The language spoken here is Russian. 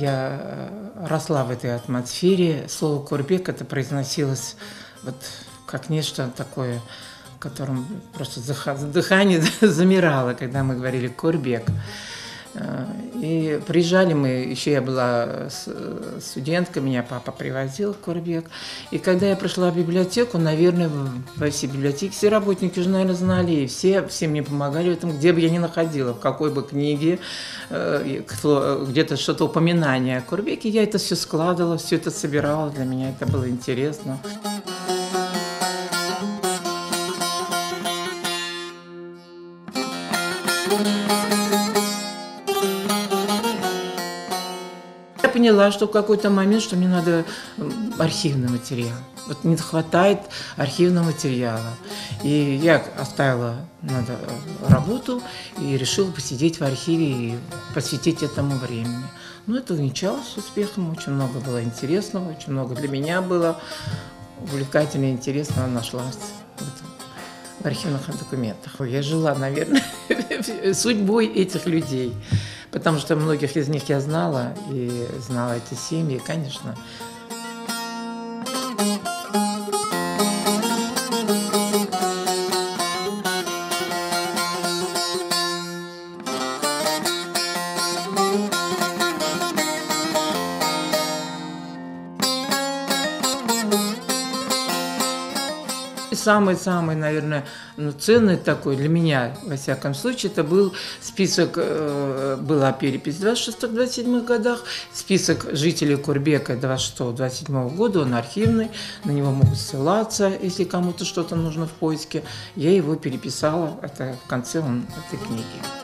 я росла в этой атмосфере. Слово «Курбек» это произносилось вот как нечто такое, в котором просто дыхание замирало, когда мы говорили «Курбек». И приезжали мы, еще я была студенткой, меня папа привозил в Курбек. И когда я пришла в библиотеку, наверное, во все библиотеки, все работники уже, наверное, знали, и все мне помогали в этом, где бы я ни находила, в какой бы книге, где-то что-то упоминание о Курбеке, я это все складывала, все это собирала, для меня это было интересно. Я поняла, что в какой-то момент, что мне надо архивный материал. Вот не хватает архивного материала. И я оставила работу и решила посидеть в архиве и посвятить этому времени. Но это увенчалось успехом, очень много было интересного, очень много для меня было увлекательно и интересного нашлось в архивных документах. Я жила, наверное, судьбой этих людей. Потому что многих из них я знала, и знала эти семьи, конечно. Самый-самый, наверное, ценный такой для меня, во всяком случае, это был список, была перепись в 26-27 годах, список жителей Курбека 26-27 года, он архивный, на него могут ссылаться, если кому-то что-то нужно в поиске. Я его переписала, это в конце этой книги.